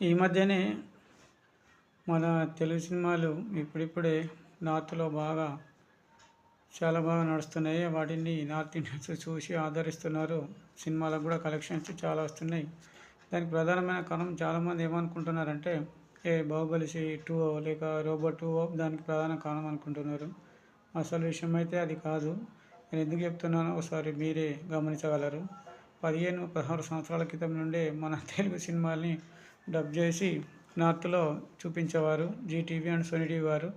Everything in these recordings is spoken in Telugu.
ఈ మధ్యనే మన తెలుగు సినిమాలు ఇప్పుడిప్పుడే నార్త్‌లో చాలా బాగా నడుస్తున్నాయి. వాటిని నార్త్ ఇండియన్స్ చూసి ఆదరిస్తున్నారు. సినిమాలకు కూడా కలెక్షన్స్ చాలా వస్తున్నాయి. దానికి ప్రధానమైన కారణం చాలామంది ఏమనుకుంటున్నారంటే, 'బాహుబలి 2' లేక 'రోబో 2' దానికి ప్రధాన కారణం అనుకుంటున్నారు. అసలు విషయం అయితే అది కాదు. నేను ఎందుకు చెప్తున్నానో ఒకసారి మీరే గమనించగలరు. 15, 16 సంవత్సరాల క్రితం నుండే మన తెలుగు సినిమాల్ని డబ్ చేసి నార్త్‌లో చూపించేవారు. జీటీవీ అండ్ సోనీ టీవీ వారు.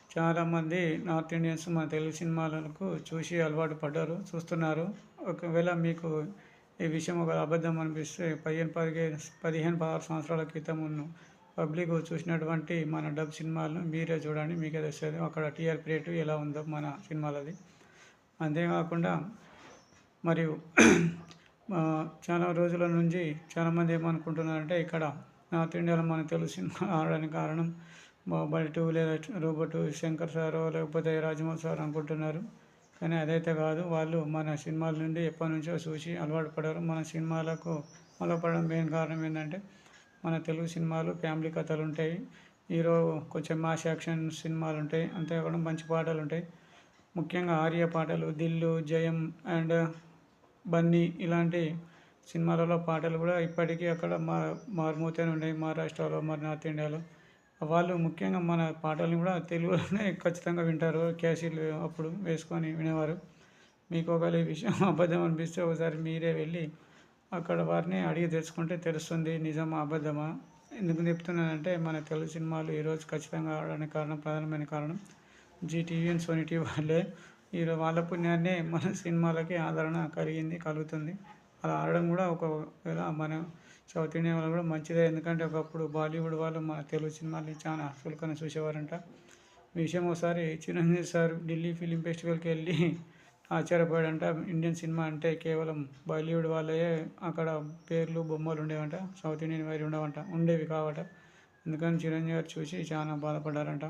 చాలామంది నార్త్ ఇండియన్స్ మన తెలుగు సినిమాలకు చూసి అలవాటు పడ్డారు, చూస్తున్నారు. ఒకవేళ మీకు ఈ విషయం ఒక అబద్ధం అనిపిస్తే 16 సంవత్సరాల క్రితం పబ్లిక్ చూసినటువంటి మన డబ్ సినిమాలను మీరే చూడండి, మీకే తెలుస్తుంది అక్కడ టీఆర్పీ రేటు ఎలా ఉందో మన సినిమాలది. అంతేకాకుండా మరియు చాలా రోజుల నుంచి చాలామంది ఏమనుకుంటున్నారంటే, ఇక్కడ నార్త్ ఇండియాలో మన తెలుగు సినిమా ఆడడానికి కారణం 'బాహుబలి 2' లేదా 'రోబో 2' శంకర్ సారో లేకపోతే రాజమౌళి సార్ అనుకుంటున్నారు. కానీ అదైతే కాదు. వాళ్ళు మన సినిమాల నుండి ఎప్పటినుంచో చూసి అలవాటు పడ్డారు. మన సినిమాలకు అలవాటు మెయిన్ కారణం ఏంటంటే, మన తెలుగు సినిమాలు ఫ్యామిలీ కథలు ఉంటాయి. హీరో కొంచెం మాస్ యాక్షన్ సినిమాలు ఉంటాయి. అంతేకాకుండా మంచి పాటలు ఉంటాయి. ముఖ్యంగా 'ఆర్య' పాటలు, 'దిల్లు', 'జయం' అండ్ 'బన్నీ' ఇలాంటి సినిమాలలో పాటలు కూడా ఇప్పటికీ అక్కడ మారుమోగుతూనే ఉన్నాయి. మహారాష్ట్రలో, మరి నార్త్ ఇండియాలో. వాళ్ళు ముఖ్యంగా మన పాటలను కూడా తెలుగులోనే ఖచ్చితంగా వింటారు. క్యాసెట్లు అప్పుడు వేసుకొని వినేవారు. మీకు ఒకవేళ ఈ విషయం అబద్ధం అనిపిస్తే ఒకసారి మీరే వెళ్ళి అక్కడ వారిని అడిగి తెలుసుకుంటే తెలుస్తుంది నిజమా అబద్ధమా. ఎందుకు చెప్తున్నానంటే, మన తెలుగు సినిమాలు ఈరోజు ఖచ్చితంగా ఆడడానికి ప్రధానమైన కారణం జీటీవీ అండ్ సోనీ టీవీ వాళ్ళే. వాళ్ళ పుణ్యాన్నే మన సినిమాలకి ఆదరణ కలుగుతుంది. అలా ఆడడం కూడా ఒకవేళ మన సౌత్ ఇండియా వాళ్ళు కూడా మంచిదే. ఎందుకంటే ఒకప్పుడు బాలీవుడ్ వాళ్ళు మన తెలుగు సినిమాల్ని చాలా చులకన చూసేవారంట. ఈ విషయం ఒకసారి చిరంజీవి సార్ ఢిల్లీ ఫిలిం ఫెస్టివల్కి వెళ్ళి ఆశ్చర్యపోయాడంట. ఇండియన్ సినిమా అంటే కేవలం బాలీవుడ్ వాళ్ళే అక్కడ పేర్లు, బొమ్మలు ఉండేవంట. సౌత్ ఇండియన్ వారి ఉండేవి కావట. అందుకని చిరంజీవి గారు చూసి చాలా బాధపడ్డారంట.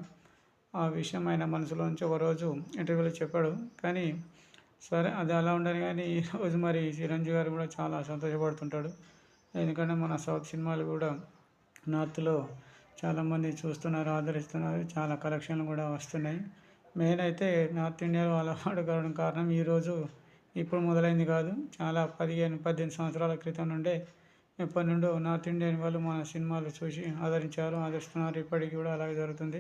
ఆ విషయం ఆయన మనసులో నుంచి ఒకరోజు ఇంటర్వ్యూలో చెప్పాడు. కానీ సరే, అది అలా ఉండదు. కానీ ఈరోజు మరి చిరంజీవి గారు కూడా చాలా సంతోషపడుతుంటాడు. ఎందుకంటే మన సౌత్ సినిమాలు కూడా నార్త్‌లో చాలామంది చూస్తున్నారు, ఆదరిస్తున్నారు. చాలా కలెక్షన్లు కూడా వస్తున్నాయి. మెయిన్ అయితే నార్త్ ఇండియాలో అలవాటు కావడం కారణం ఇప్పుడు మొదలైంది కాదు. చాలా 15, 18 సంవత్సరాల క్రితం నుండే ఎప్పటి నుండో నార్త్ ఇండియన్ వాళ్ళు మన సినిమాలు చూసి ఆదరిస్తున్నారు. ఇప్పటికీ కూడా అలాగే జరుగుతుంది.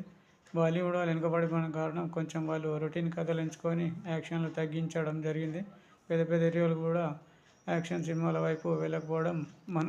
బాలీవుడ్ వాళ్ళు వెనుకబడిపోవడం కారణం కొంచెం వాళ్ళు రొటీన్ కథలు ఎంచుకొని యాక్షన్లు తగ్గించడం జరిగింది. పెద్ద పెద్ద హీరోలు కూడా యాక్షన్ సినిమాల వైపు వెళ్ళకపోవడం మన